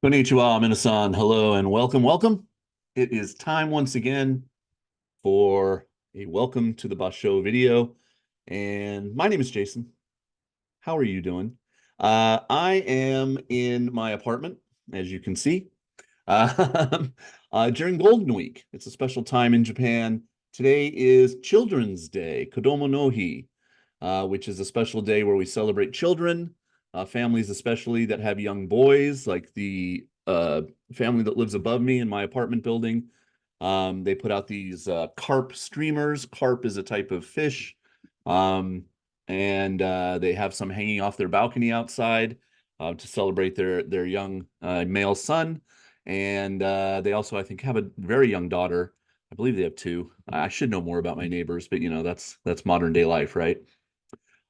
Konnichiwa, minasan. Hello and welcome, welcome. It is time once again for a welcome to the Basho video. And my name is Jason. How are you doing? I am in my apartment, as you can see, uh, during Golden Week. It's a special time in Japan. Today is Children's Day, Kodomo no Hi, which is a special day where we celebrate children, families especially that have young boys, like the family that lives above me in my apartment building. They put out these carp streamers. Carp is a type of fish. Um, and they have some hanging off their balcony outside to celebrate their young male son. And they also, I think, have a very young daughter. I believe they have two. I should know more about my neighbors, but that's modern day life, right?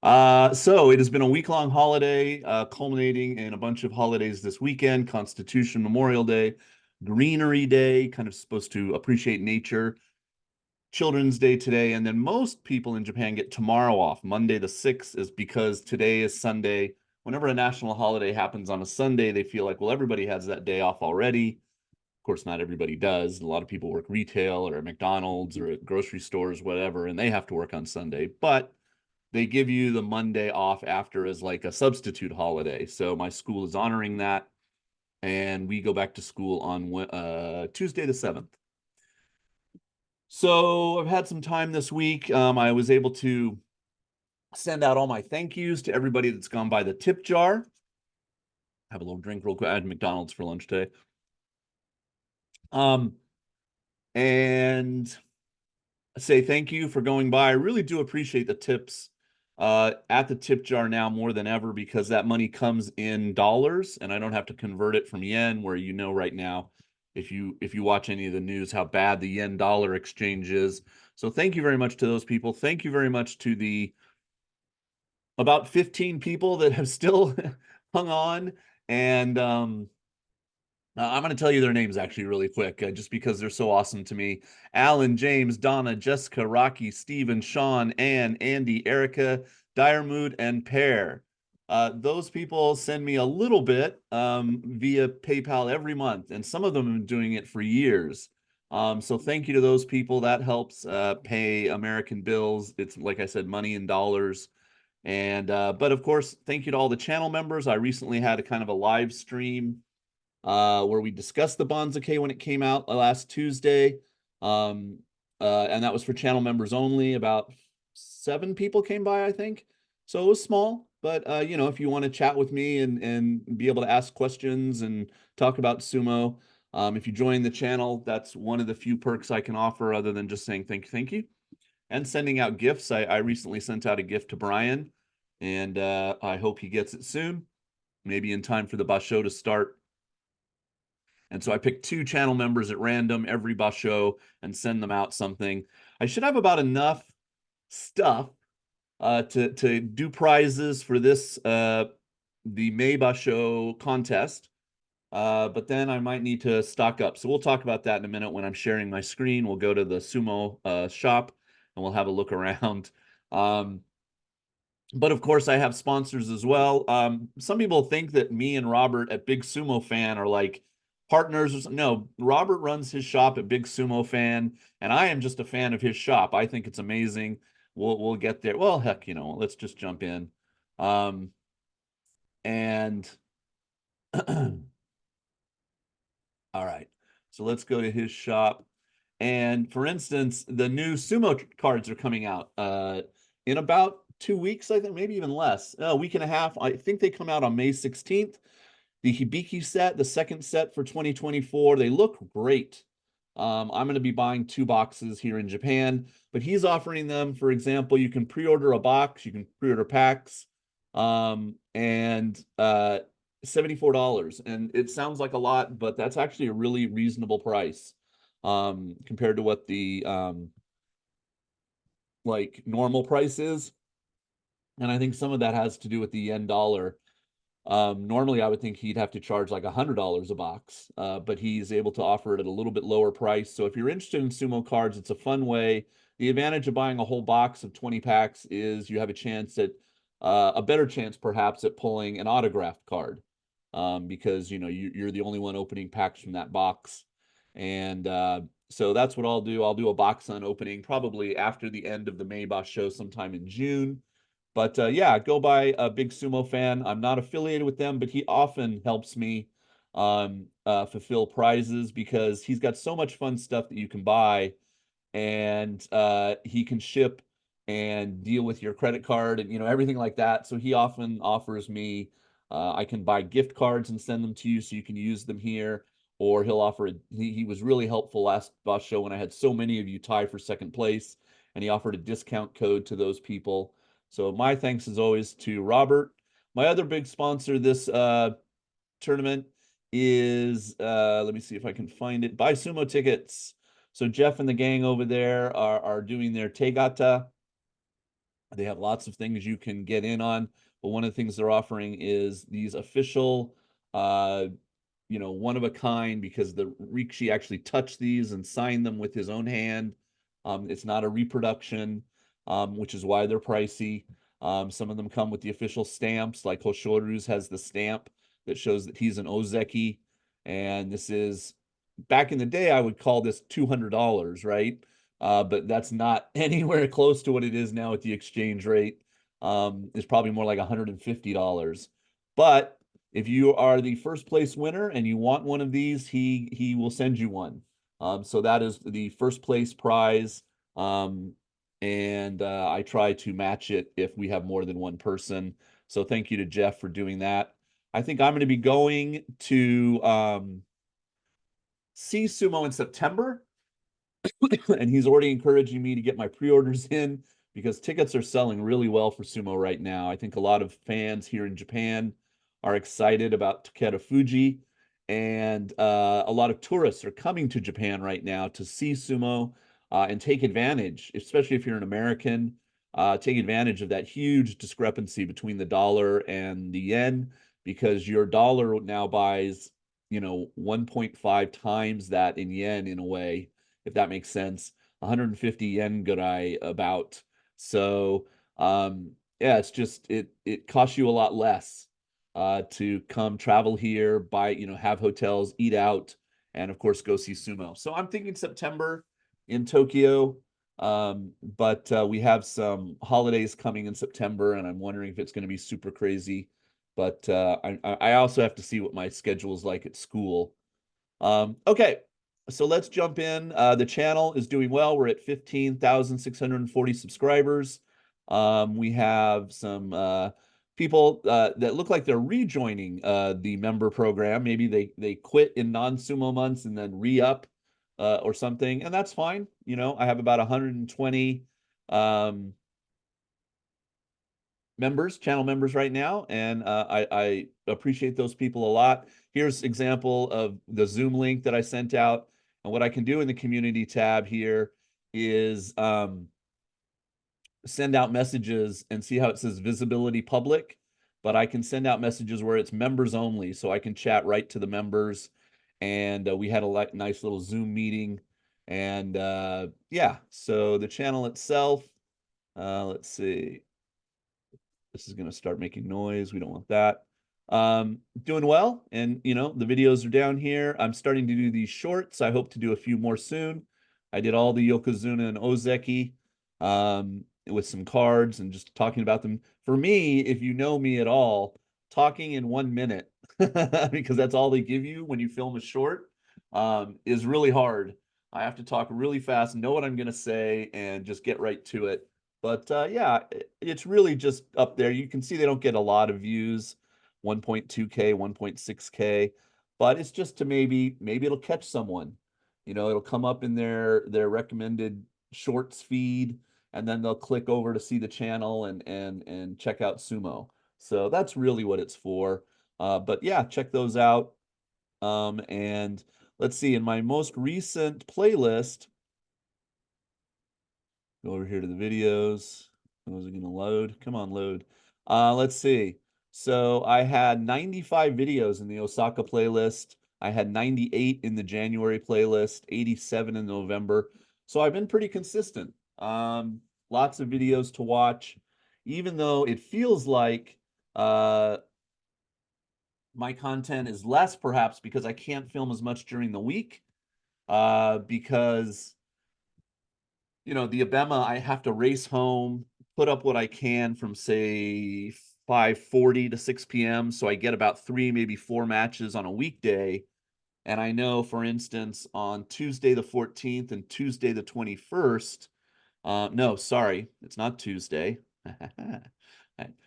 So it has been a week-long holiday, culminating in a bunch of holidays this weekend: Constitution Memorial Day, Greenery Day, kind of supposed to appreciate nature, Children's Day today, and then most people in Japan get tomorrow off. Monday the 6th is because today is Sunday. Whenever a national holiday happens on a Sunday, they feel like, well, everybody has that day off already. Of course, not everybody does. A lot of people work retail or at McDonald's or at grocery stores, whatever, and they have to work on Sunday. But they give you the Monday off after as like a substitute holiday. So my school is honoring that, and we go back to school on Tuesday the 7th. So I've had some time this week. I was able to send out all my thank yous to everybody that's gone by the tip jar. Have a little drink real quick. I had McDonald's for lunch today. Um, and say thank you for going by. I really do appreciate the tips at the tip jar now more than ever, because that money comes in dollars and I don't have to convert it from yen, where right now, if you watch any of the news, how bad the yen dollar exchange is. So thank you very much to those people. Thank you very much to the about 15 people that have still hung on. And I'm going to tell you their names actually really quick, just because they're so awesome to me. Alan, James, Donna, Jessica, Rocky, Steven, Sean, Ann, Andy, Erica, Dire Mood, and Pear. Those people send me a little bit via PayPal every month, and some of them have been doing it for years. So thank you to those people. That helps pay American bills. It's, like I said, money in dollars. And but of course, thank you to all the channel members. I recently had a kind of a live stream where we discussed the Banzuke when it came out last Tuesday. Um, and that was for channel members only. About 7 people came by, I think. So it was small, but if you want to chat with me and be able to ask questions and talk about sumo, if you join the channel, that's one of the few perks I can offer, other than just saying thank you, and sending out gifts. I recently sent out a gift to Brian, and I hope he gets it soon, maybe in time for the Basho to start. And so I picked 2 channel members at random every Basho and send them out something. I should have about enough stuff to do prizes for this the May Basho contest. But then I might need to stock up. So we'll talk about that in a minute when I'm sharing my screen. We'll go to the Sumo shop and we'll have a look around. But of course, I have sponsors as well. Some people think that me and Robert at Big Sumo Fan are like partners or something. No, Robert runs his shop at Big Sumo Fan, and I am just a fan of his shop. I think it's amazing. We'll get there. Well, heck, let's just jump in. And all right, so let's go to his shop. And for instance, the new sumo cards are coming out in about 2 weeks, I think, maybe even less, a week and a half. I think they come out on May 16th. The Hibiki set, the second set for 2024, they look great. I'm going to be buying 2 boxes here in Japan, but he's offering them. For example, you can pre-order a box, you can pre-order packs, and $74. And it sounds like a lot, but that's actually a really reasonable price compared to what the like normal price is. And I think some of that has to do with the yen dollar. Normally, I would think he'd have to charge like $100 a box, but he's able to offer it at a little bit lower price. So if you're interested in sumo cards, it's a fun way. The advantage of buying a whole box of 20 packs is you have a chance at a better chance, perhaps, at pulling an autographed card. because you're the only one opening packs from that box. And so that's what I'll do. I'll do a box opening probably after the end of the May Basho sometime in June. But yeah, go by a Big Sumo Fan. I'm not affiliated with them, but he often helps me fulfill prizes because he's got so much fun stuff that you can buy, and he can ship and deal with your credit card and everything like that. So he often offers me, I can buy gift cards and send them to you so you can use them here, or he'll offer he was really helpful last bus show when I had so many of you tie for second place, and he offered a discount code to those people. So my thanks as always to Robert. My other big sponsor this tournament is let me see if I can find it. Buy Sumo tickets. So Jeff and the gang over there are doing their Tegata. They have lots of things you can get in on, but one of the things they're offering is these official one of a kind, because the Rikshi actually touched these and signed them with his own hand. It's not a reproduction, which is why they're pricey. Some of them come with the official stamps, like Hoshoru's has the stamp that shows that he's an Ozeki. And this is, back in the day, I would call this $200, right? But that's not anywhere close to what it is now at the exchange rate. It's probably more like $150. But if you are the first place winner and you want one of these, he will send you one. So that is the first place prize. And I try to match it if we have more than one person. So thank you to Jeff for doing that. I think I'm going to be going to see Sumo in September. And he's already encouraging me to get my pre-orders in because tickets are selling really well for Sumo right now. I think a lot of fans here in Japan are excited about Takeda Fuji, and a lot of tourists are coming to Japan right now to see Sumo and take advantage, especially if you're an American, take advantage of that huge discrepancy between the dollar and the yen, because your dollar now buys 1.5 times that in yen, in a way, if that makes sense. 150 yen gurai about. So yeah, it's just it costs you a lot less to come travel here, buy, have hotels, eat out, and of course go see Sumo. So I'm thinking September in Tokyo. But we have some holidays coming in September, and I'm wondering if it's going to be super crazy. But I also have to see what my schedule is like at school. Okay, so let's jump in. The channel is doing well. We're at 15,640 subscribers. We have some people that look like they're rejoining the member program. Maybe they quit in non-sumo months and then re-up or something, and that's fine. I have about 120 channel members right now, and I appreciate those people a lot. Here's example of the Zoom link that I sent out, and what I can do in the community tab here is send out messages, and see how it says visibility public, but I can send out messages where it's members only, so I can chat right to the members. And we had a nice little Zoom meeting, and yeah, so the channel itself, let's see. This is going to start making noise. We don't want that. Doing well. And, the videos are down here. I'm starting to do these shorts. I hope to do a few more soon. I did all the Yokozuna and Ozeki with some cards and just talking about them. For me, if you know me at all, talking in 1 minute, because that's all they give you when you film a short, is really hard. I have to talk really fast, know what I'm going to say, and just get right to it. But yeah, it's really just up there. You can see they don't get a lot of views, 1.2K, 1.6K, but it's just to maybe it'll catch someone. It'll come up in their recommended shorts feed, and then they'll click over to see the channel and check out Sumo. So that's really what it's for. But yeah, check those out. And let's see, in my most recent playlist, go over here to the videos. Was it going to load? Come on, load. Let's see. So I had 95 videos in the Osaka playlist. I had 98 in the January playlist, 87 in November. So I've been pretty consistent. Lots of videos to watch, even though it feels like my my content is less, perhaps because I can't film as much during the week, because the Abema, I have to race home, put up what I can from say 5:40 to 6 p.m. So I get about 3, maybe 4 matches on a weekday. And I know, for instance, on Tuesday the 14th and Tuesday the 21st, no, sorry, it's not Tuesday,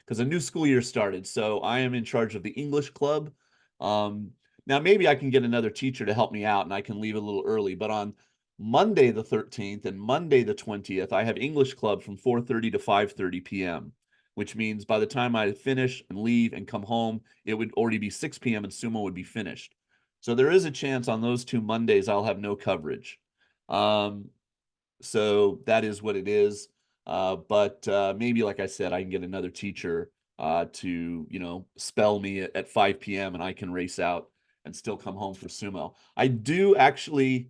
because a new school year started. So I am in charge of the English club. Um, Now maybe I can get another teacher to help me out and I can leave a little early. But on Monday the 13th and Monday the 20th, I have English club from 4:30 to 5:30 p.m., which means by the time I finish and leave and come home, it would already be 6 p.m. and sumo would be finished. So there is a chance on those 2 Mondays I'll have no coverage. So that is what it is. But maybe, like I said, I can get another teacher to, spell me at 5 p.m. and I can race out and still come home for sumo. I do actually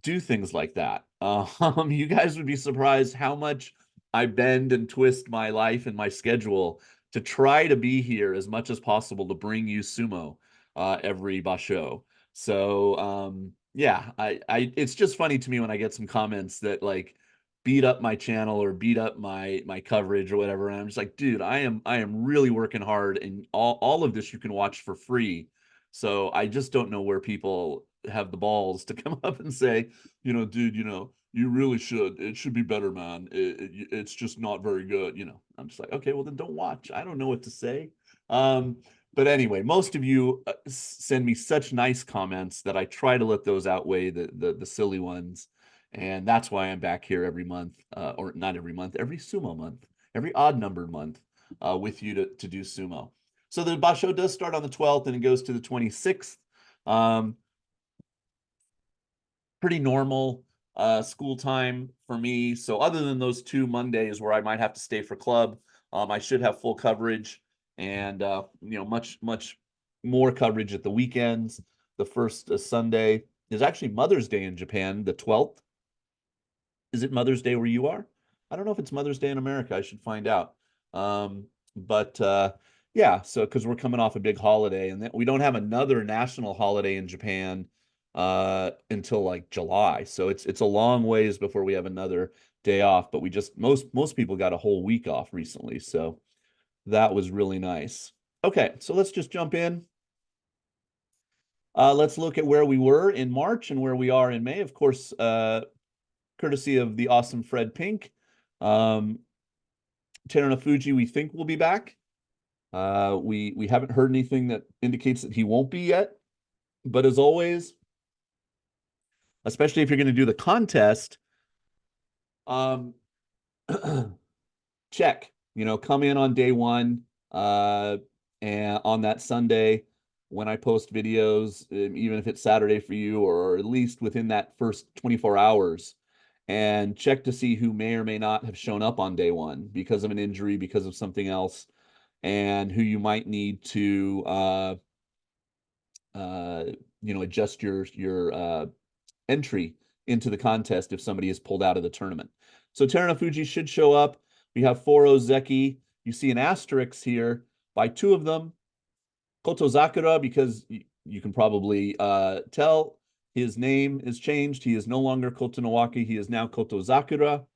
do things like that. You guys would be surprised how much I bend and twist my life and my schedule to try to be here as much as possible to bring you sumo every basho. So yeah, it's just funny to me when I get some comments that like beat up my channel or beat up my coverage or whatever. And I'm just like, dude, I am really working hard, and all of this you can watch for free. So I just don't know where people have the balls to come up and say, dude, you really should. It should be better, man. It's just not very good. I'm just like, okay, well then don't watch. I don't know what to say. Um, but anyway, most of you send me such nice comments that I try to let those outweigh the silly ones. And that's why I'm back here every month, or not every month, every sumo month, every odd numbered month, with you to do sumo. So the basho does start on the 12th and it goes to the 26th. Pretty normal school time for me. So other than those 2 Mondays where I might have to stay for club, I should have full coverage and much more coverage at the weekends. The first Sunday is actually Mother's Day in Japan, the 12th. Is it Mother's Day where you are? I don't know if it's Mother's Day in America. I should find out. But yeah, so because we're coming off a big holiday, and then we don't have another national holiday in Japan until like July. So it's a long ways before we have another day off. But we just most people got a whole week off recently, so that was really nice. Okay, so let's just jump in. Let's look at where we were in March and where we are in May. Of course, courtesy of the awesome Fred Pink. Terunofuji, we think will be back. We haven't heard anything that indicates that he won't be yet. But as always, especially if you're going to do the contest, um, check. Come in on day one, and on that Sunday when I post videos, even if it's Saturday for you, or at least within that first 24 hours, and check to see who may or may not have shown up on day one because of an injury, because of something else, and who you might need to adjust your entry into the contest if somebody is pulled out of the tournament. So Terunofuji should show up. We have 4 Ozeki. You see an asterisk here by 2 of them. Kotozakura, because you can probably tell his name is changed. He is no longer Kotonowaki. He is now Kotozakura.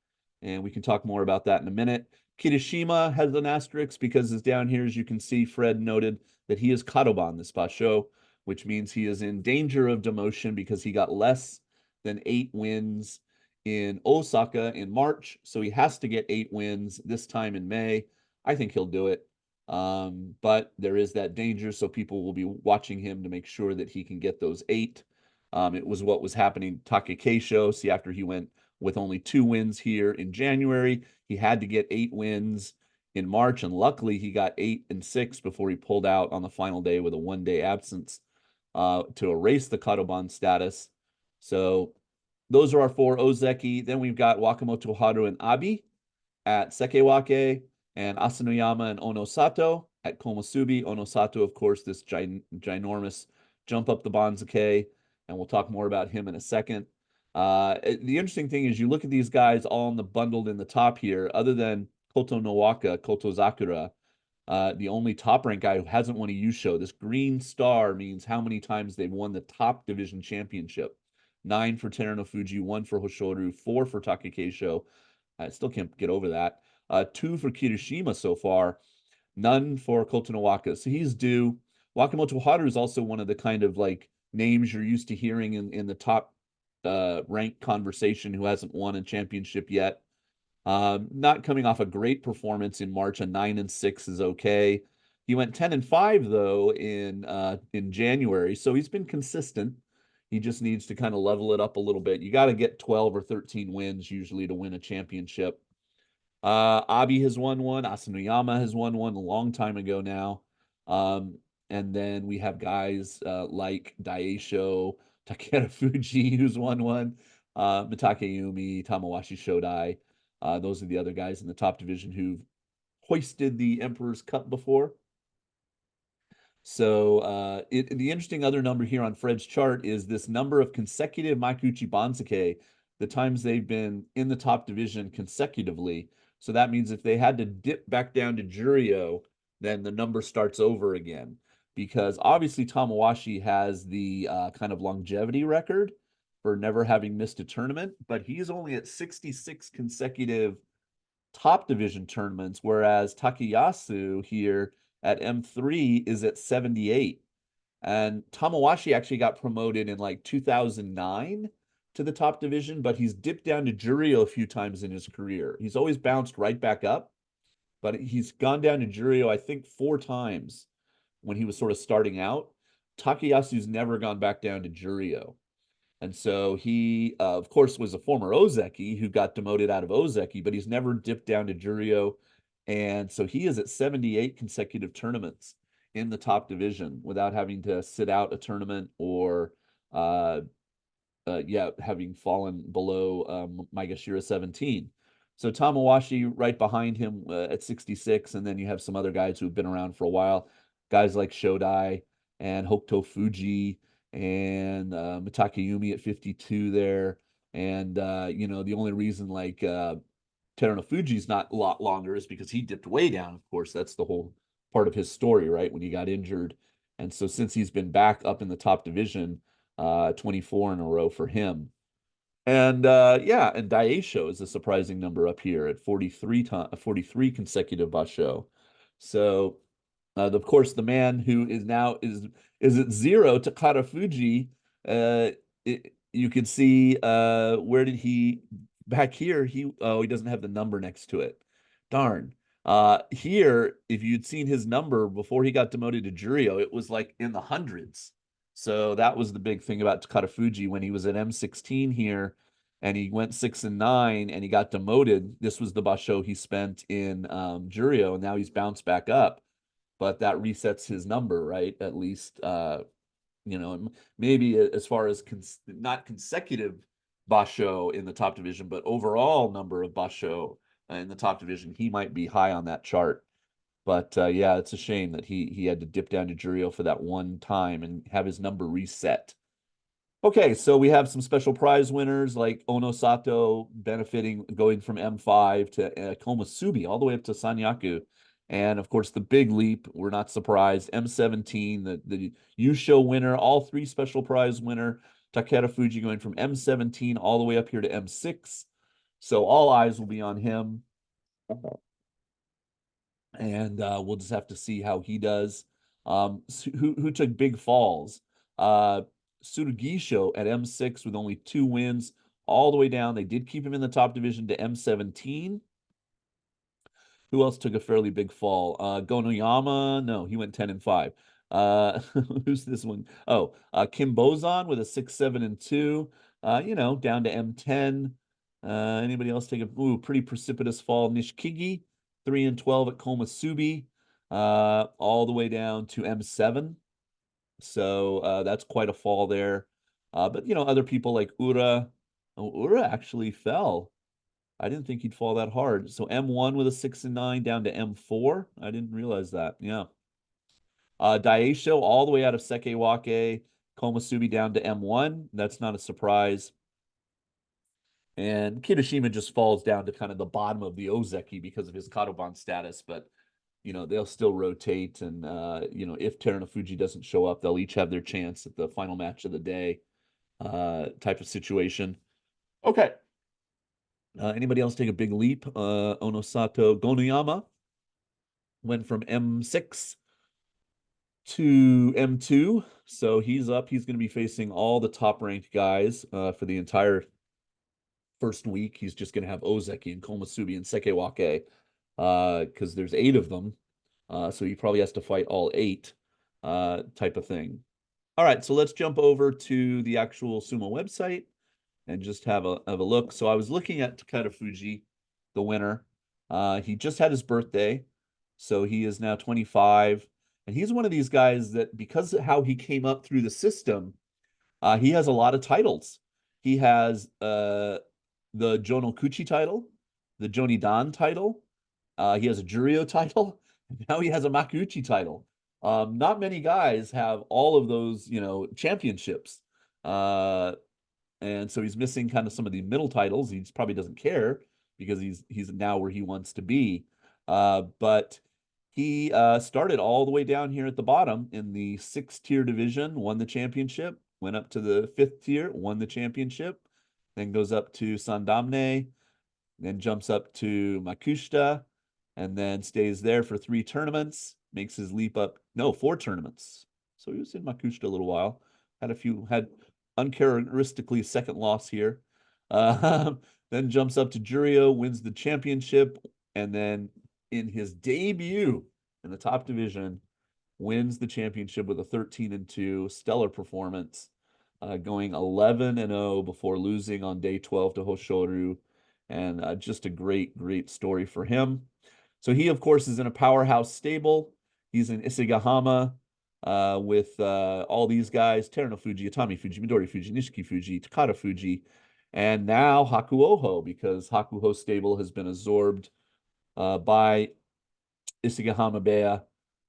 And we can talk more about that in a minute. Kirishima has an asterisk because it's down here, as you can see, Fred noted that he is Kadoban this basho, which means he is in danger of demotion because he got less than 8 wins in Osaka in March. So he has to get 8 wins this time in May. I think he'll do it. But there is that danger, so people will be watching him to make sure that he can get those 8. It was what was happening Takekeisho. See, after he went with only 2 wins here in January, he had to get 8 wins in March, and luckily he got 8 and 6 before he pulled out on the final day with a 1-day absence to erase the Kadoban status. So those are our 4 Ozeki. Then we've got Wakamoto Haru and Abi at Sekewake, and Asanoyama and Onosato at Komusubi. Onosato, of course, this ginormous jump up the Banzuke, and we'll talk more about him in a second. The interesting thing is you look at these guys all bundled in the top here, other than Koto Nowaka, Kotozakura, The only top ranked guy who hasn't won a Yusho. This green star means how many times they've won the top division championship. 9 for Terunofuji, 1 for Hoshoru, 4 for Takakeisho. I still can't get over that. 2 for Kirishima so far, none for Kotonowaka. So he's due. Wakamoto Haru is also one of the kind of like names you're used to hearing in the top ranked conversation who hasn't won a championship yet. Not coming off a great performance in March. A 9-6 is okay. He went 10-5 though in January, so he's been consistent. He just needs to kind of level it up a little bit. You got to get 12 or 13 wins usually to win a championship. Abi has won one. Asanoyama has won one a long time ago now. Um, and then we have guys like Daisho, Takeda Fuji, who's won one, Mitakeumi, Tamawashi Shodai. Those are the other guys in the top division who've hoisted the Emperor's Cup before. So the interesting other number here on Fred's chart is this number of consecutive Maikuchi Banzuke, the times they've been in the top division consecutively. So that means if they had to dip back down to Juryo, then the number starts over again. Because obviously Tamawashi has the kind of longevity record for never having missed a tournament, but he's only at 66 consecutive top division tournaments, whereas Takayasu here at M3 is at 78. And Tamawashi actually got promoted in like 2009 to the top division, but he's dipped down to Juryo a few times in his career. He's always bounced right back up, but he's gone down to Juryo, I think, 4 times when he was sort of starting out. Takayasu's never gone back down to Juryo. And so he, of course, was a former Ozeki who got demoted out of Ozeki, but he's never dipped down to Juryo. And so he is at 78 consecutive tournaments in the top division without having to sit out a tournament or, having fallen below Maegashira 17. So Tamawashi right behind him at 66. And then you have some other guys who've been around for a while, guys like Shodai and Hokuto Fuji and Mitakeumi at 52 there. And, the only reason like Terunofuji's not a lot longer is because he dipped way down. Of course, that's the whole part of his story, right? When he got injured. And so since he's been back up in the top division, 24 in a row for him. And and Daisho is a surprising number up here at 43 consecutive basho. So of course, the man who is now is at 0, Takara Fuji. You could see where did he back here? He doesn't have the number next to it. Darn. Here, if you'd seen his number before he got demoted to Juryo, it was like in the hundreds. So that was the big thing about Takara Fuji when he was at M16 here, and he went 6-9, and he got demoted. This was the basho he spent in Juryo, and now he's bounced back up, but that resets his number, right? At least, maybe as far as not consecutive basho in the top division, but overall number of basho in the top division, he might be high on that chart. But it's a shame that he had to dip down to Juryo for that one time and have his number reset. Okay, so we have some special prize winners like Onosato benefiting, going from M5 to Komusubi all the way up to Sanyaku. And of course, the big leap, we're not surprised, M17, the Yusho winner, all 3 special prize winner, Takeda Fuji going from M17 all the way up here to M6. So all eyes will be on him. And we'll just have to see how he does. Who took big falls? Tsurugisho at M6 with only 2 wins all the way down. They did keep him in the top division to M17. Who else took a fairly big fall? Gonoyama, no, he went 10-5. Who's this one? Oh, Kim Bozan with a 6-7-2. Down to M10. Anybody else take a pretty precipitous fall? Nishikigi, 3-12 at Komusubi, all the way down to M7. So that's quite a fall there. But other people like Ura. Oh, Ura actually fell. I didn't think he'd fall that hard. So M1 with a 6-9 down to M4. I didn't realize that. Yeah. Daisho all the way out of Sekewake, Komusubi down to M1. That's not a surprise. And Kirishima just falls down to kind of the bottom of the Ozeki because of his Kadoban status. But, they'll still rotate. And, if Terunofuji doesn't show up, they'll each have their chance at the final match of the day type of situation. Okay. Anybody else take a big leap? Onosato Gonuyama went from M6 to M2. So he's up. He's going to be facing all the top ranked guys for the entire first week. He's just going to have Ozeki and Komusubi and Sekewake because there's 8 of them. So he probably has to fight all 8 type of thing. All right, so let's jump over to the actual sumo website and just have a look. So I was looking at Takada Fuji, the winner. He just had his birthday, so he is now 25. And he's one of these guys that, because of how he came up through the system, he has a lot of titles. He has the Jonokuchi title, the Jonidan title. He has a Juryo title. And now he has a Makuuchi title. Not many guys have all of those, championships. And so he's missing kind of some of the middle titles. He probably doesn't care because he's now where he wants to be. But he started all the way down here at the bottom in the 6th-tier division, won the championship, went up to the 5th tier, won the championship, then goes up to Sandamne, then jumps up to Makushita, and then stays there for 3 tournaments, makes his leap up, no, 4 tournaments. So he was in Makushita a little while, had uncharacteristically second loss here. Then jumps up to Juryo, wins the championship, and then in his debut in the top division, wins the championship with a 13-2 stellar performance, going 11-0 before losing on day 12 to Hoshoru, and just a great, great story for him. So he, of course, is in a powerhouse stable. He's in Isegahama with all these guys: Terunofuji, Atami Fuji, Midori Fuji, Nishiki Fuji, Takada Fuji, and now Hakuoho, because Hakuho stable has been absorbed by Isegahama Bea.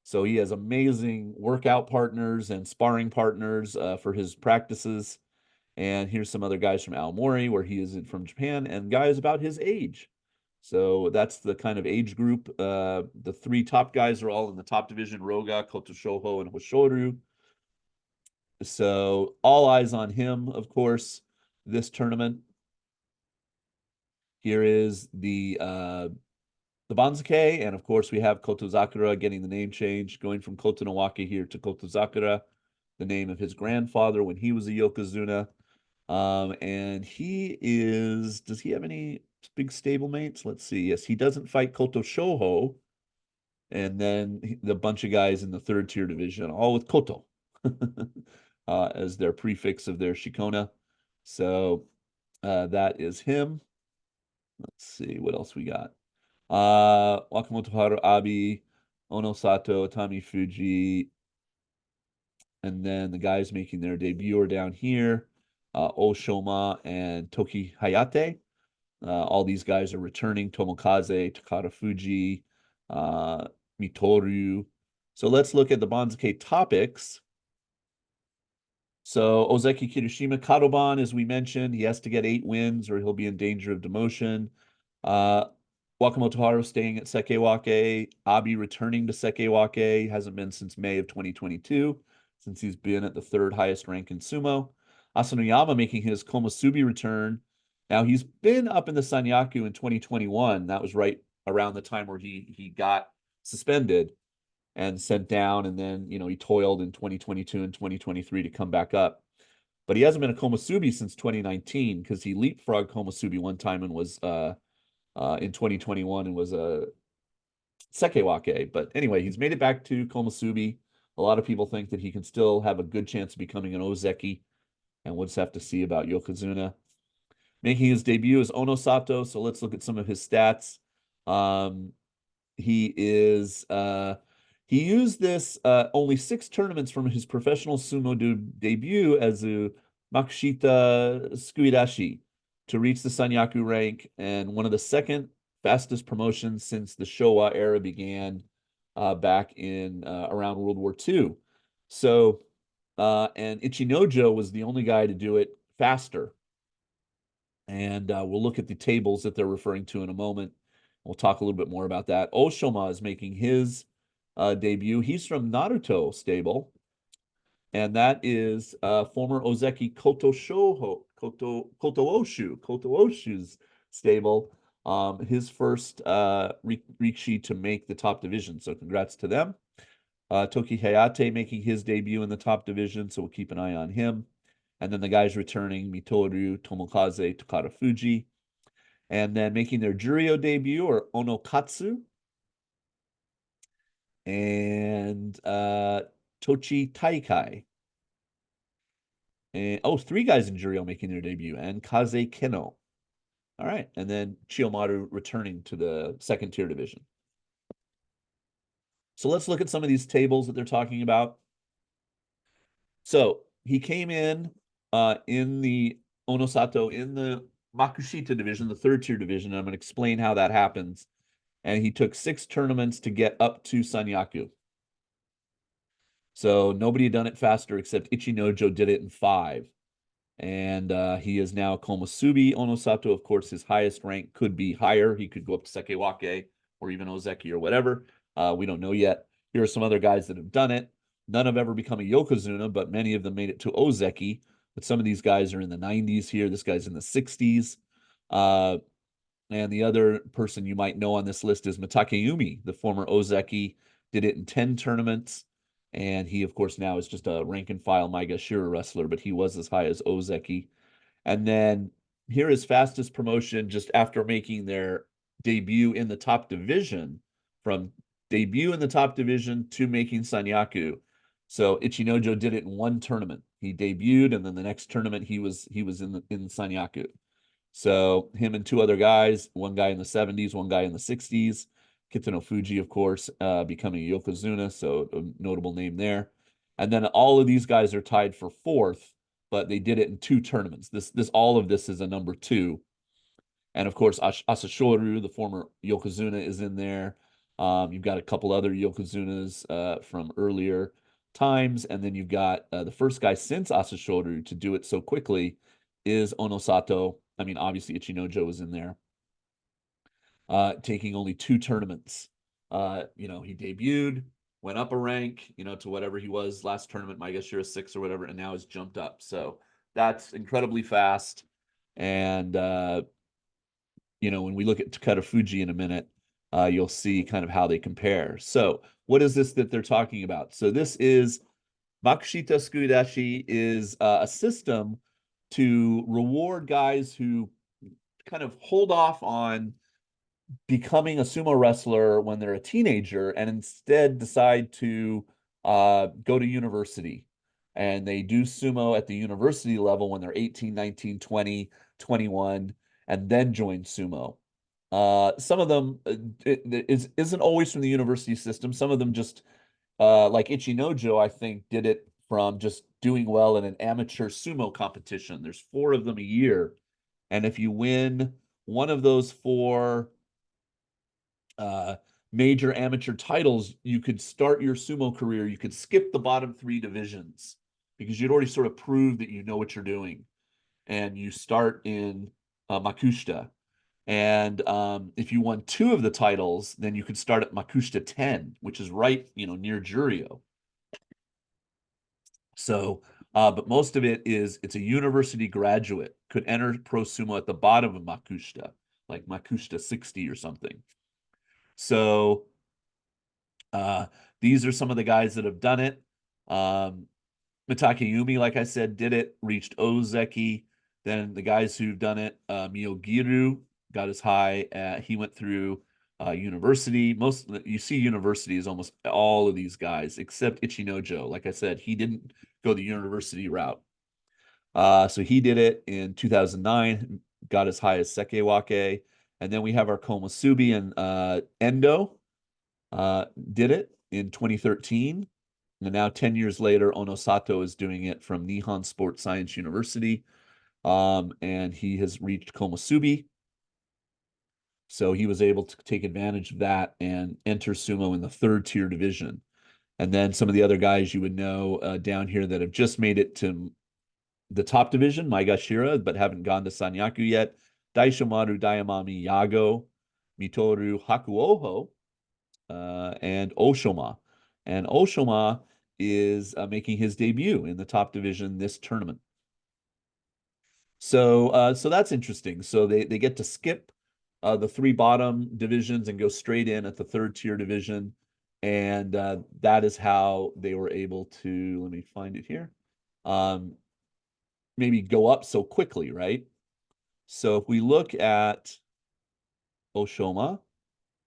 So he has amazing workout partners and sparring partners for his practices. And here's some other guys from Aomori, where he is from Japan, and guys about his age. So that's the kind of age group. The 3 top guys are all in the top division: Roga, Kotoshoho, and Hoshoru. So all eyes on him, of course, this tournament. Here is the Banzuke, and of course we have Kotozakura getting the name change, going from Kotonowake here to Kotozakura, the name of his grandfather when he was a Yokozuna. And does he have any big stablemates? Let's see. Yes, he doesn't fight Koto Shoho. And then the bunch of guys in the 3rd-tier division, all with Koto as their prefix of their Shikona. So that is him. Let's see what else we got. Wakamoto Haru Abi, Onosato, Atami Fuji, and then the guys making their debut are down here: Oshoma and Toki Hayate. All these guys are returning: Tomokaze, Takada Fuji, Mitoru. So let's look at the Banzuke topics. So Ozeki Kirishima, Kadoban, as we mentioned, he has to get 8 wins or he'll be in danger of demotion. Wakamoto Haru staying at Sekewake. Abi returning to Sekewake. Hasn't been since May of 2022, since he's been at the 3rd highest rank in sumo. Asanoyama making his Komusubi return. Now, he's been up in the Sanyaku in 2021. That was right around the time where he got suspended and sent down, and then he toiled in 2022 and 2023 to come back up. But he hasn't been a Komusubi since 2019, because he leapfrogged Komusubi one time and was in 2021 and was a Sekewake. But anyway, he's made it back to Komusubi. A lot of people think that he can still have a good chance of becoming an Ozeki, and we'll just have to see about Yokozuna. Making his debut is Onosato, so let's look at some of his stats. He used this only 6 tournaments from his professional sumo debut as a Makushita Tsukuidashi to reach the Sanyaku rank, and one of the 2nd fastest promotions since the Showa era began back in around World War II. So, and Ichinojo was the only guy to do it faster. And we'll look at the tables that they're referring to in a moment. We'll talk a little bit more about that. Oshoma is making his debut. He's from Naruto stable, and that is former Ozeki Koto Oshu's stable. His first Rikishi to make the top division. So congrats to them. Toki Hayate making his debut in the top division, so we'll keep an eye on him. And then the guys returning, Mitoru, Tomokaze, Tokara Fuji. And then making their Juryo debut are Onokatsu and Tochi Taikai. And three guys in Juryo making their debut, and Kaze Keno. All right, and then Chiyomaru returning to the second tier division. So let's look at some of these tables that they're talking about. So he came in the Onosato in the Makushita division, the third tier division. And I'm going to explain how that happens. And he took 6 tournaments to get up to Sanyaku. So nobody had done it faster except Ichinojo did it in 5. And he is now Komusubi. Onosato, of course, his highest rank could be higher. He could go up to Sekewake or even Ozeki or whatever. We don't know yet. Here are some other guys that have done it. None have ever become a Yokozuna, but many of them made it to Ozeki. But some of these guys are in the 90s here. This guy's in the 60s. And the other person you might know on this list is Mitakeumi, the former Ozeki, did it in 10 tournaments. And he, of course, now is just a rank and file Maegashira wrestler, but he was as high as Ozeki. And then here is fastest promotion just after making their debut in the top division, from debut in the top division to making Sanyaku. So Ichinojo did it in 1 tournament. He debuted, and then the next tournament he was in Sanyaku. So him and 2 other guys, one guy in the 70s, one guy in the 60s. Kitano Fuji, of course, becoming a Yokozuna, so a notable name there. And then all of these guys are tied for 4th, but they did it in 2 tournaments. All of this is a number 2. And of course, Asashoru, the former Yokozuna, is in there. You've got a couple other Yokozunas from earlier times, and then you've got the first guy since Asashoru to do it so quickly is Onosato. I mean, obviously Ichinojo was in there, taking only 2 tournaments. He debuted, went up a rank, to whatever he was last tournament, I guess you're a 6 or whatever, and now has jumped up. So that's incredibly fast. And when we look at Takeda Fuji in a minute, you'll see kind of how they compare. So what is this that they're talking about? So this is Makushita Tsukudashi is a system to reward guys who kind of hold off on becoming a sumo wrestler when they're a teenager and instead decide to go to university. And they do sumo at the university level when they're 18, 19, 20, 21, and then join sumo. Some of them isn't always from the university system. Some of them just, like Ichinojo, I think, did it from just doing well in an amateur sumo competition. There's 4 of them a year. And if you win one of those 4 major amateur titles, you could start your sumo career. You could skip the bottom 3 divisions because you'd already sort of proved that you know what you're doing. And you start in Makushita. And if you won 2 of the titles, then you could start at Makushita 10, which is right, near Juryo. So, but most of it's a university graduate could enter pro sumo at the bottom of Makushita, like Makushita 60 or something. So, these are some of the guys that have done it. Mitakeumi, like I said, did it, reached Ozeki. Then the guys who've done it, Miyogiru got as high. He went through university. You see university is almost all of these guys, except Ichinojo. Like I said, he didn't go the university route. So he did it in 2009, got as high as Sekewake. And then we have our Komusubi and Endo did it in 2013. And now 10 years later, Onosato is doing it from Nihon Sports Science University. And he has reached Komusubi. So he was able to take advantage of that and enter sumo in the 3rd tier division. And then some of the other guys you would know down here that have just made it to the top division, Maegashira, but haven't gone to Sanyaku yet. Daishomaru, Daiamami, Yago. Mitoru Hakuoho, and Oshoma. And Oshoma is making his debut in the top division this tournament. So that's interesting. So they get to skip the three bottom divisions and go straight in at the third tier division, and that is how they were able to. Let me find it here. Um, maybe go up so quickly, right? So if we look at Oshoma,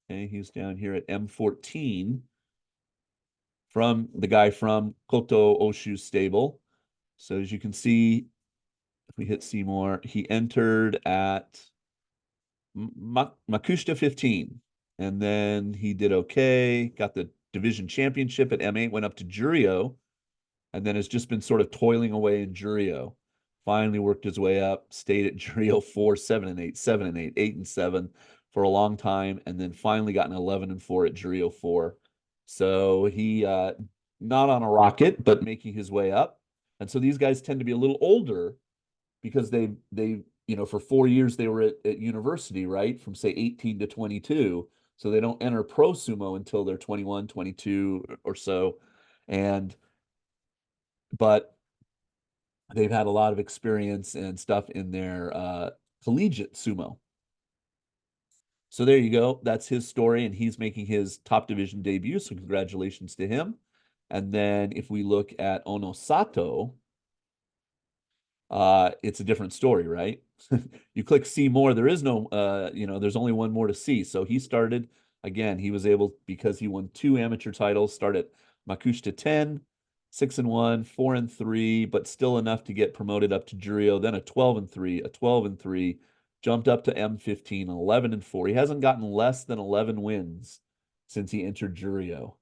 okay, he's down here at M14 from the guy from Koto Oshu stable. So as you can see, if we hit see more, he entered at Makushita 15. And then he did okay, got the division championship at M8, went up to Jurio, and then has just been sort of toiling away in Jurio. Finally worked his way up, stayed at Jurio 4, 7 and 8, 7 and 8, 8 and 7 for a long time, and then finally got an 11 and 4 at Jurio 4. So he not on a rocket, but making his way up. And so these guys tend to be a little older because they for 4 years they were at university, right? From say 18 to 22. So they don't enter pro sumo until they're 21, 22 or so. And but they've had a lot of experience and stuff in their collegiate sumo. So there you go. That's his story, and he's making his top division debut. So congratulations to him. And then if we look at Onosato, it's a different story, right? You click see more, there is no, there's only one more to see. So he started, again, he was able, because he won 2 amateur titles, start at Makushita 10, 6 and 1, 4 and 3, but still enough to get promoted up to Jurio, then a 12 and 3, a 12 and 3, jumped up to M15, 11 and 4. He hasn't gotten less than 11 wins since he entered Jurio.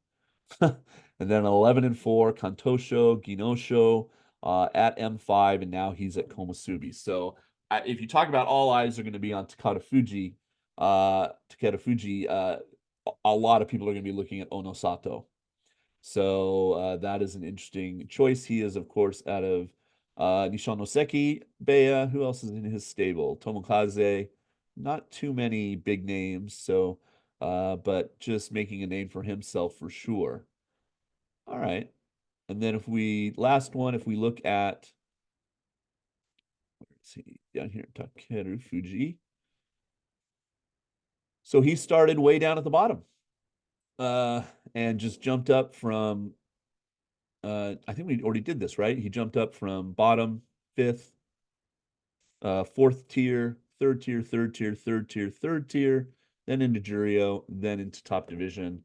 And then 11 and 4, Kantosho, Ginosho, at M5, and now he's at Komusubi. So if you talk about all eyes are going to be on Takeda Fuji, a lot of people are going to be looking at Onosato. So that is an interesting choice. He is, of course, out of Nishonoseki Bea. Who else is in his stable? Tomokaze. Not too many big names. So, but just making a name for himself for sure. All right. And then if we look at, let's see, down here, Takeru Fuji. So he started way down at the bottom, and just jumped up from, I think we already did this, right? He jumped up from bottom, fifth, fourth tier, third tier, third tier, third tier, third tier, then into Jurio, then into top division.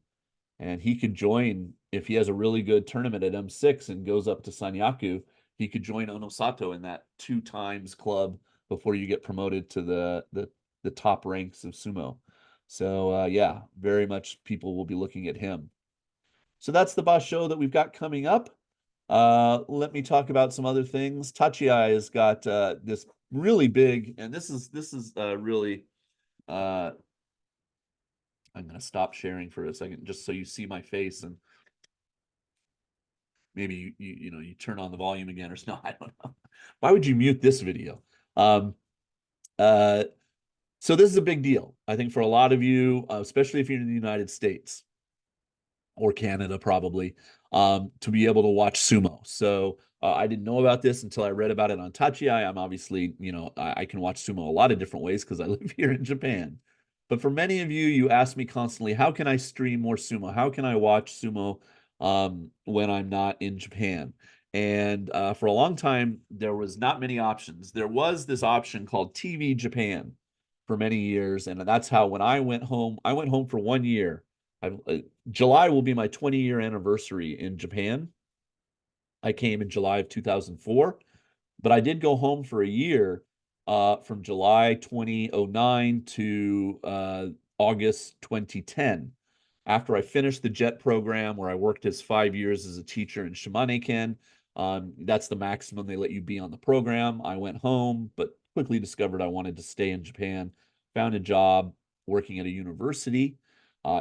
And he could join, if he has a really good tournament at M6 and goes up to Sanyaku, he could join Onosato in that 2 times club before you get promoted to the top ranks of sumo. So yeah, very much people will be looking at him. So that's the Basho that we've got coming up. Let me talk about some other things. Tachiai has got this really big, and this is really I'm going to stop sharing for a second just so you see my face, and maybe you turn on the volume again or no, I don't know. Why would you mute this video? Um, uh, so this is a big deal, I think, for a lot of you, especially if you're in the United States or Canada, probably, to be able to watch sumo. So I didn't know about this until I read about it on Tachiai. I'm obviously, I can watch sumo a lot of different ways because I live here in Japan. But for many of you, you ask me constantly, how can I stream more sumo? How can I watch sumo when I'm not in Japan? And for a long time, there was not many options. There was this option called TV Japan for many years. And that's how, when I went home for 1 year. July will be my 20-year anniversary in Japan. I came in July of 2004, but I did go home for a year from July 2009 to August 2010. After I finished the JET program, where I worked as 5 years as a teacher in Shimane-ken, that's the maximum they let you be on the program. I went home, but quickly discovered I wanted to stay in Japan, found a job working at a university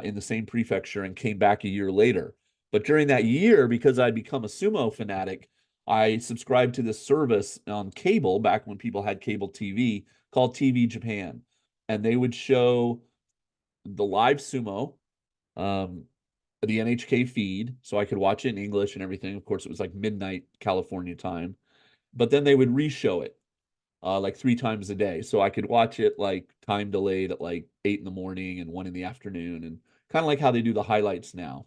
in the same prefecture, and came back a year later. But during that year, because I'd become a sumo fanatic, I subscribed to this service on cable back when people had cable TV called TV Japan. And they would show the live sumo, um, the NHK feed, so I could watch it in English and everything. Of course, it was like midnight California time, but then they would re-show it like 3 times a day, so I could watch it like time delayed at like 8 in the morning and 1 in the afternoon, and kind of like how they do the highlights now.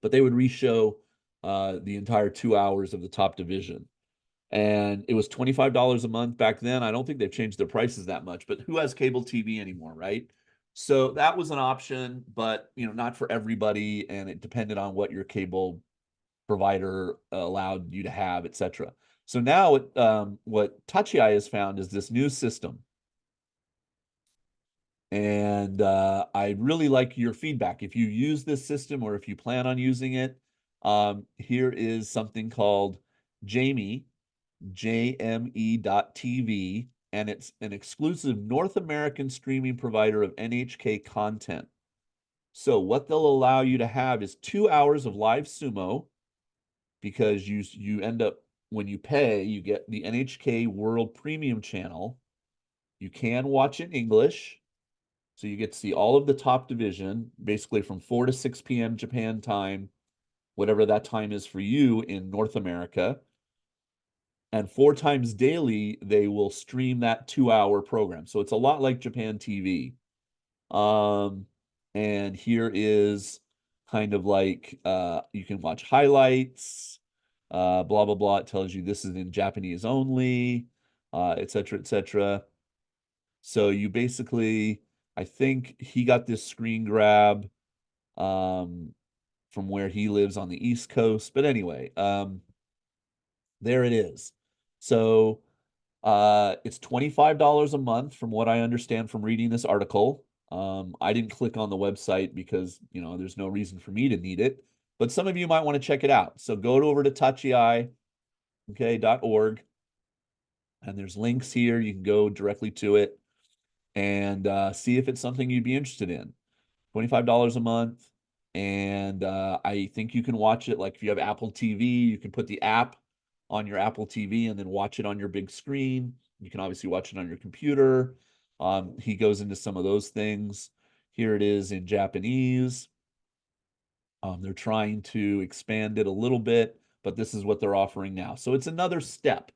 But they would re-show the entire 2 hours of the top division. And it was $25 a month back then. I don't think they've changed their prices that much, but who has cable TV anymore, right? So that was an option, but not for everybody, and it depended on what your cable provider allowed you to have, etc. So now what Tachiai has found is this new system, and I really like your feedback. If you use this system or if you plan on using it, here is something called Jamie, JME.TV, and it's an exclusive North American streaming provider of NHK content. So what they'll allow you to have is 2 hours of live sumo, because you end up, when you pay, you get the NHK World Premium channel. You can watch in English, so you get to see all of the top division, basically from 4 to 6 p.m. Japan time, whatever that time is for you in North America. And 4 times daily, they will stream that 2 hour program. So it's a lot like Japan TV. Um, and here is kind of like you can watch highlights, blah, blah, blah. It tells you this is in Japanese only, et cetera, et cetera. So you basically, I think he got this screen grab um, from where he lives on the East Coast. But anyway, there it is. So it's $25 a month from what I understand from reading this article. I didn't click on the website because, there's no reason for me to need it, but some of you might want to check it out. So go over to tachiai, okay, .org, and there's links here. You can go directly to it and see if it's something you'd be interested in. $25 a month. And I think you can watch it, like if you have Apple TV, you can put the app on your Apple TV and then watch it on your big screen. You can obviously watch it on your computer. He goes into some of those things. Here it is in Japanese. They're trying to expand it a little bit, but this is what they're offering now. So it's another step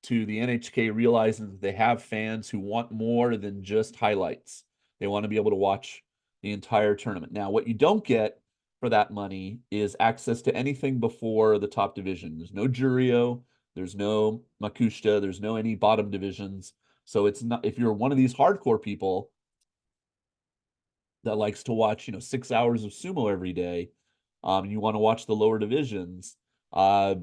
to the NHK realizing that they have fans who want more than just highlights. They want to be able to watch the entire tournament. Now, what you don't get for that money is access to anything before the top division. There's no Juryo, there's no Makushita, there's no any bottom divisions. So it's not, if you're one of these hardcore people that likes to watch, 6 hours of sumo every day, and you want to watch the lower divisions, this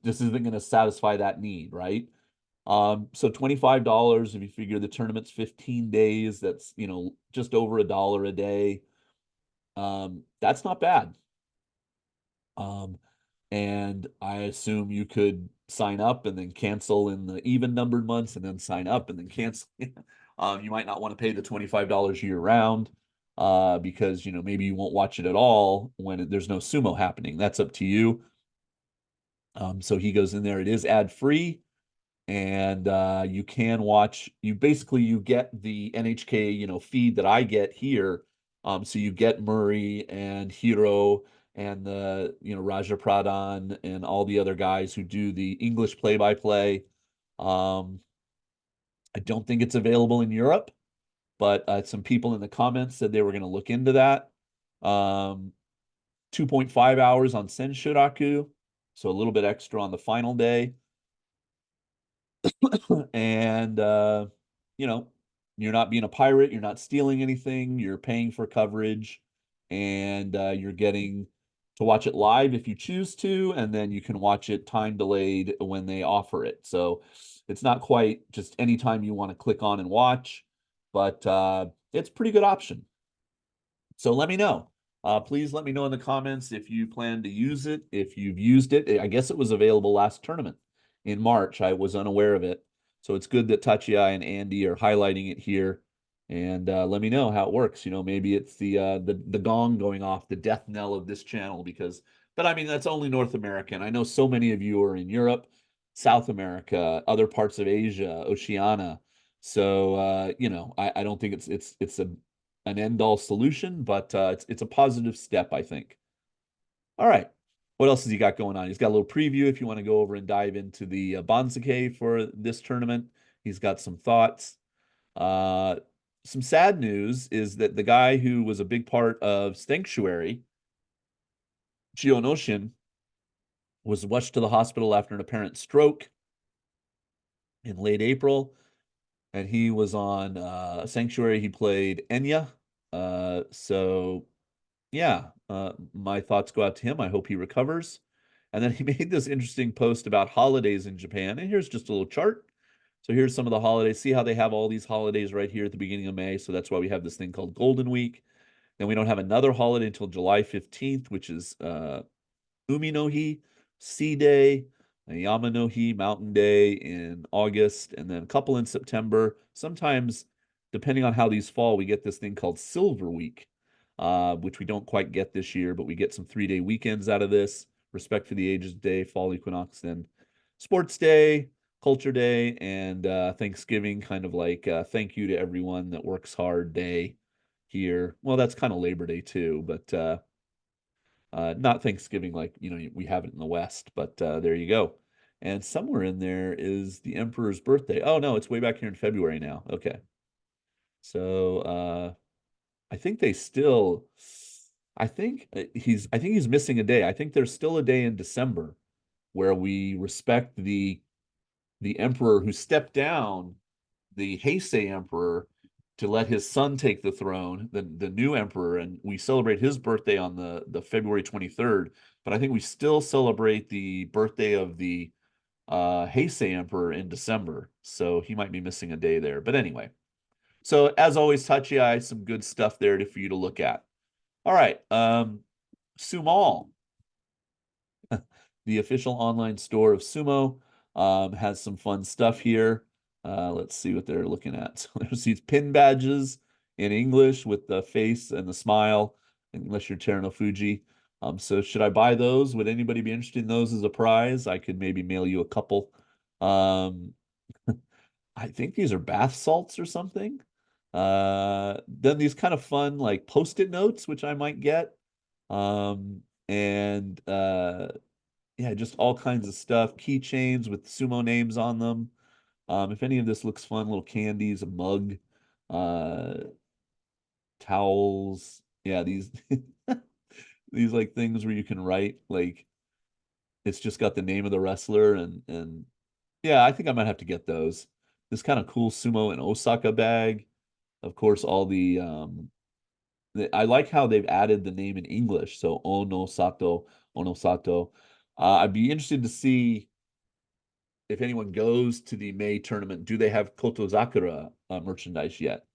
isn't going to satisfy that need, right? So $25, if you figure the tournament's 15 days, that's, just over $1 a day. That's not bad. And I assume you could sign up and then cancel in the even numbered months and then sign up and then cancel. You might not want to pay the $25 year round because, maybe you won't watch it at all when there's no sumo happening. That's up to you. So he goes in there. It is ad free, and you can watch. You get the NHK feed that I get here. So you get Murray and Hiro and the Raja Pradhan and all the other guys who do the English play-by-play. I don't think it's available in Europe, but some people in the comments said they were going to look into that. 2.5 hours on Senshuraku, so a little bit extra on the final day. And you're not being a pirate, you're not stealing anything, you're paying for coverage, and you're getting to watch it live if you choose to, and then you can watch it time delayed when they offer it. So it's not quite just anytime you want to click on and watch, but it's a pretty good option. So let me know. Please let me know in the comments if you plan to use it, if you've used it. I guess it was available last tournament in March. I was unaware of it. So it's good that Tachiai and Andy are highlighting it here. And let me know how it works. Maybe it's the gong going off, the death knell of this channel, but I mean, that's only North American. I know so many of you are in Europe, South America, other parts of Asia, Oceania. So you know, I don't think it's an end all solution, but it's a positive step, I think. All right. What else has he got going on? He's got a little preview if you want to go over and dive into the Banzuke for this tournament. He's got some thoughts. Uh, some sad news is that the guy who was a big part of Sanctuary, Chionoshin, was rushed to the hospital after an apparent stroke in late April. And he was on Sanctuary. He played Enya. So yeah, my thoughts go out to him. I hope he recovers. And then he made this interesting post about holidays in Japan. And here's just a little chart. So here's some of the holidays. See how they have all these holidays right here at the beginning of May. So that's why we have this thing called Golden Week. Then we don't have another holiday until July 15th, which is Umi no Hi, Sea Day, Yama no Hi, Mountain Day in August, and then a couple in September. Sometimes, depending on how these fall, we get this thing called Silver Week, which we don't quite get this year, but we get some 3-day weekends out of this. Respect for the Ages Day, Fall Equinox, then Sports Day, Culture Day, and Thanksgiving, kind of like thank you to everyone that works hard day here. Well, that's kind of Labor Day too, but not Thanksgiving like we have it in the West, but there you go. And somewhere in there is the Emperor's birthday. Oh no, it's way back here in February now. Okay. So I think they still I think he's missing a day. I think there's still a day in December where we respect the emperor who stepped down, the Heisei emperor, to let his son take the throne, the new emperor, and we celebrate his birthday on the February 23rd. But I think we still celebrate the birthday of the Heisei emperor in December. So he might be missing a day there. But anyway, so as always, Tachi, some good stuff there for you to look at. All right, Sumo, the official online store of Sumo, has some fun stuff here. Let's see what they're looking at. So there's these pin badges in English with the face and the smile, unless you're Terano Fuji. So should I buy those? Would anybody be interested in those as a prize? I could maybe mail you a couple. Um, I think these are bath salts or something. Then these kind of fun like post-it notes, which I might get. And yeah, just all kinds of stuff. Keychains with sumo names on them. If any of this looks fun, little candies, a mug, uh, towels. Yeah, these these like things where you can write like it's just got the name of the wrestler and yeah, I think I might have to get those. This kind of cool sumo and Osaka bag. Of course, all I like how they've added the name in English. So Onosato, Onosato. I'd be interested to see if anyone goes to the May tournament, do they have Kotozakura merchandise yet?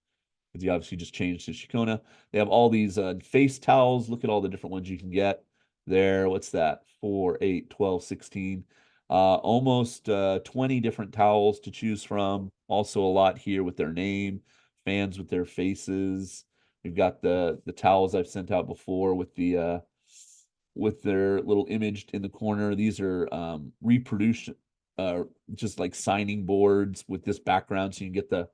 Because he obviously just changed to Shikona. They have all these face towels. Look at all the different ones you can get there. What's that? 4, 8, 12, 16. Almost 20 different towels to choose from. Also a lot here with their name, fans with their faces. We've got the towels I've sent out before with their little image in the corner. These are reproduced just like signing boards with this background so you can get the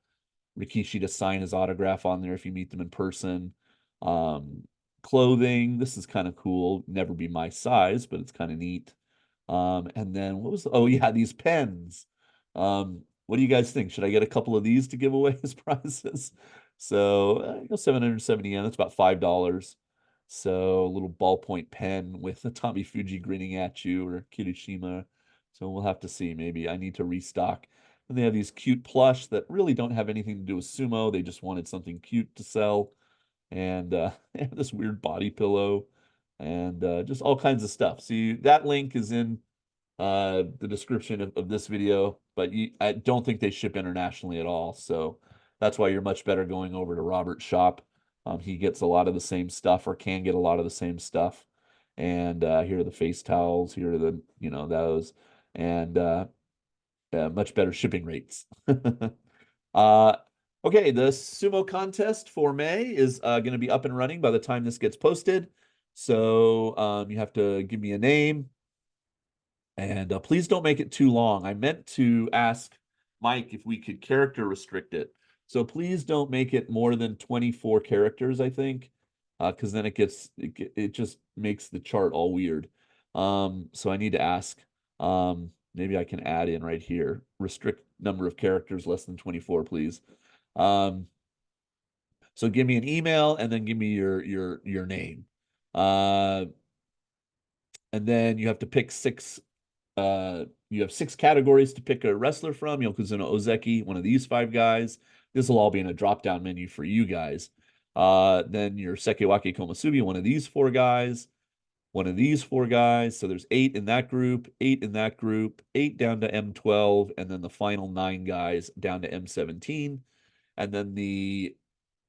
Rikishi to sign his autograph on there if you meet them in person. Um, Clothing, this is kind of cool. Never be my size, but it's kind of neat. And then oh yeah, these pens. What do you guys think? Should I get a couple of these to give away as prizes? So 770 yen, that's about $5. So a little ballpoint pen with a Tommy Fuji grinning at you or Kirishima. So we'll have to see. Maybe I need to restock. And they have these cute plush that really don't have anything to do with sumo. They just wanted something cute to sell. And they have this weird body pillow and just all kinds of stuff. See, that link is in the description of this video, but I don't think they ship internationally at all. So that's why you're much better going over to Robert's shop. He gets a lot of the same stuff or can get a lot of the same stuff. And here are the face towels. Here are those. And much better shipping rates. uh, okay, the sumo contest for May is going to be up and running by the time this gets posted. So you have to give me a name, and please don't make it too long. I meant to ask Mike if we could character restrict it. So please don't make it more than 24 characters, I think, because then it just makes the chart all weird. So I need to ask. Maybe I can add in right here. Restrict number of characters less than 24, please. So give me an email and then give me your name. Uh, and then you have to pick six. You have six categories to pick a wrestler from. Yokozuna Ozeki, one of these five guys. This will all be in a drop-down menu for you guys. Then your Sekewake Komusubi, one of these four guys, one of these four guys. So there's 8 in that group, 8 in that group, 8 down to M12, and then the final 9 guys down to M17. And then the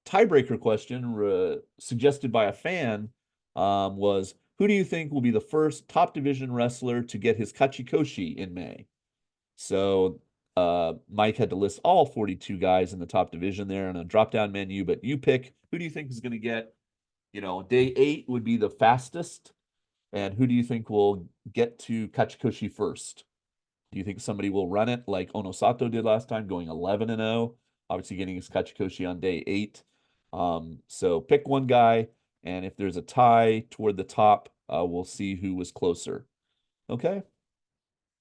tiebreaker question suggested by a fan was, who do you think will be the first top division wrestler to get his Kachikoshi in May? So Mike had to list all 42 guys in the top division there on a drop down menu, but you pick who do you think is going to get, day 8 would be the fastest. And who do you think will get to Kachikoshi first? Do you think somebody will run it like Onosato did last time, going 11-0, obviously getting his Kachikoshi on day 8? So pick one guy, and if there's a tie toward the top, we'll see who was closer. Okay.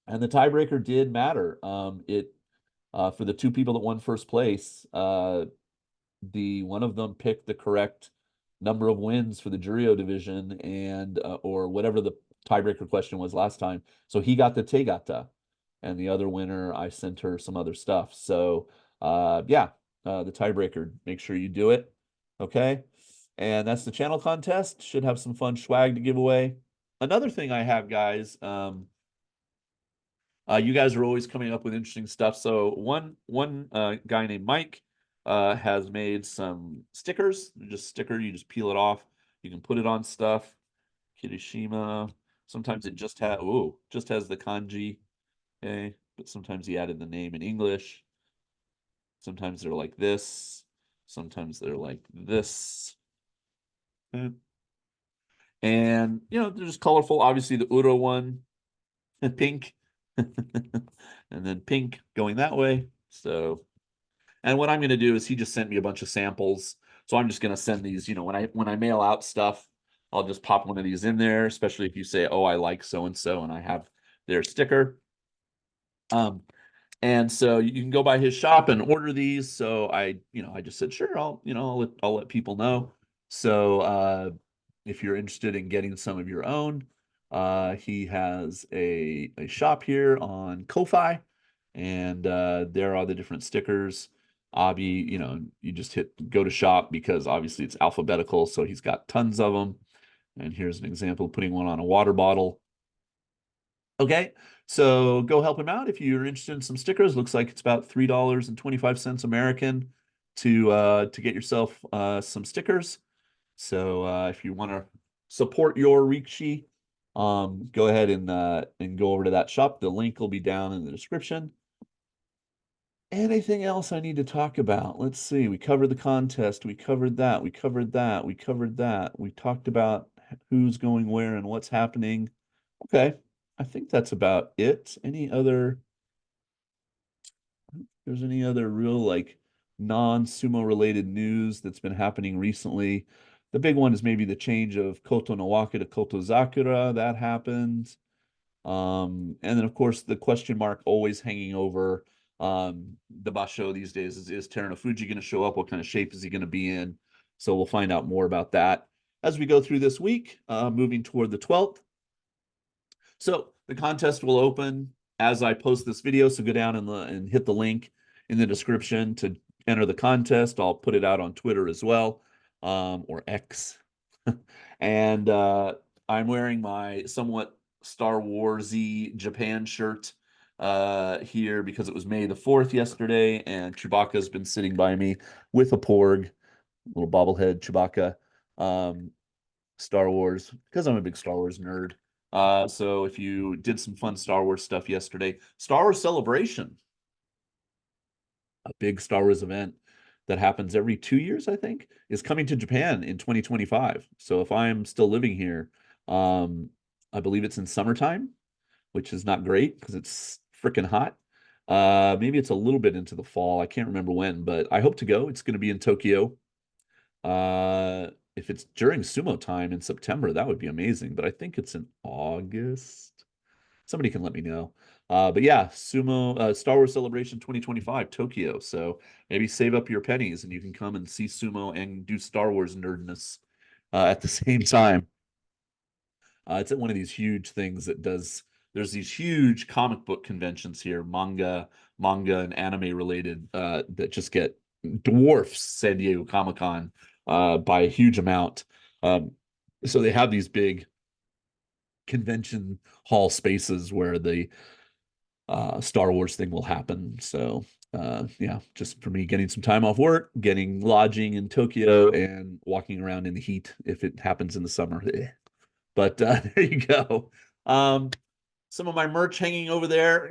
And the tiebreaker did matter. It for the two people that won first place, the one of them picked the correct number of wins for the Jurio division and or whatever the tiebreaker question was last time. So he got the Tegata, and the other winner, I sent her some other stuff. So yeah, the tiebreaker, make sure you do it. Okay. And that's the channel contest. Should have some fun swag to give away. Another thing I have, guys, you guys are always coming up with interesting stuff. So one guy named Mike has made some stickers. Just sticker, you just peel it off. You can put it on stuff. Kirishima. Sometimes it just has the kanji. Okay, but sometimes he added the name in English. Sometimes they're like this. Sometimes they're like this. And they're just colorful. Obviously, the Uro one, pink, and then pink going that way. So, and what I'm going to do is he just sent me a bunch of samples. So I'm just going to send these, when I mail out stuff, I'll just pop one of these in there, especially if you say, oh, I like so and so, and I have their sticker. And so you can go by his shop and order these. So I just said, sure, I'll let people know. So if you're interested in getting some of your own, he has a shop here on Ko-Fi, and there are the different stickers. Abi, you just go to shop because obviously it's alphabetical, so he's got tons of them. And here's an example of putting one on a water bottle. Okay, so go help him out if you're interested in some stickers. Looks like it's about $3.25 American to get yourself some stickers. So if you want to support your Rikishi, go ahead and go over to that shop. The link will be down in the description. Anything else I need to talk about? Let's see. We covered the contest. We covered that. We covered that. We covered that. We talked about who's going where and what's happening. Okay. I think that's about it. There's any other real like non-sumo related news that's been happening recently? The big one is maybe the change of Koto no Waka to Koto Zakura. That happened. And then of course the question mark always hanging over the Basho these days is Terunofuji going to show up? What kind of shape is he going to be in? So we'll find out more about that as we go through this week, moving toward the 12th. So the contest will open as I post this video. So go down and hit the link in the description to enter the contest. I'll put it out on Twitter as well, or X. And I'm wearing my somewhat Star Warsy Japan shirt here because it was May the 4th yesterday, and Chewbacca's been sitting by me with a porg, little bobblehead Chewbacca. Star Wars, because I'm a big Star Wars nerd. So if you did some fun Star Wars stuff yesterday, Star Wars Celebration, a big Star Wars event that happens every 2 years, I think, is coming to Japan in 2025. So if I'm still living here, I believe it's in summertime, which is not great because it's freaking hot. Maybe it's a little bit into the fall. I can't remember when, but I hope to go. It's going to be in Tokyo. If it's during sumo time in September, that would be amazing. But I think it's in August. Somebody can let me know. But yeah, Sumo Star Wars Celebration 2025, Tokyo. So maybe save up your pennies and you can come and see sumo and do Star Wars nerdness at the same time. It's at one of these huge things that does. There's these huge comic book conventions here, manga and anime related, that just get dwarfs San Diego Comic-Con by a huge amount. Um, so they have these big convention hall spaces where the Star Wars thing will happen. So yeah, just for me getting some time off work, getting lodging in Tokyo, and walking around in the heat if it happens in the summer. But there you go. Um, some of my merch hanging over there.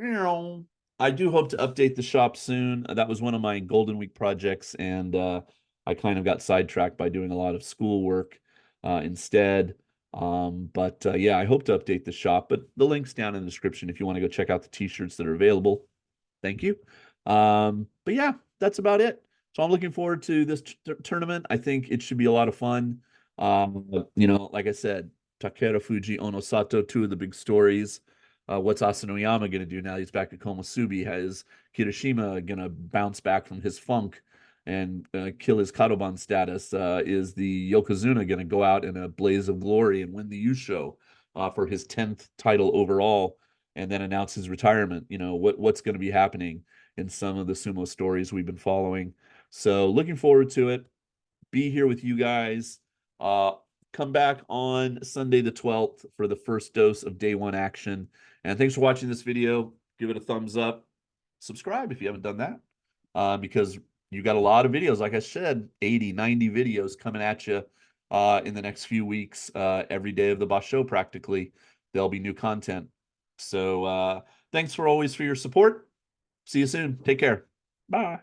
I do hope to update the shop soon. That was one of my Golden Week projects, and I kind of got sidetracked by doing a lot of schoolwork instead. But yeah, I hope to update the shop. But the link's down in the description if you want to go check out the t-shirts that are available. Thank you. But yeah, that's about it. So I'm looking forward to this tournament. I think it should be a lot of fun. Like I said, Takeda Fuji, Onosato, two of the big stories. What's Asanoyama going to do now he's back at Komusubi? Has Kirishima going to bounce back from his funk and kill his Kadoban status? Is the Yokozuna going to go out in a blaze of glory and win the Yusho for his 10th title overall and then announce his retirement? What's going to be happening in some of the sumo stories we've been following. So looking forward to it. Be here with you guys. Uh, Come back on Sunday the 12th for the first dose of day one action. And thanks for watching this video. Give it a thumbs up. Subscribe if you haven't done that, because you got a lot of videos. Like I said, 80, 90 videos coming at you in the next few weeks. Every day of the Basho practically, there'll be new content. So thanks for always for your support. See you soon. Take care. Bye.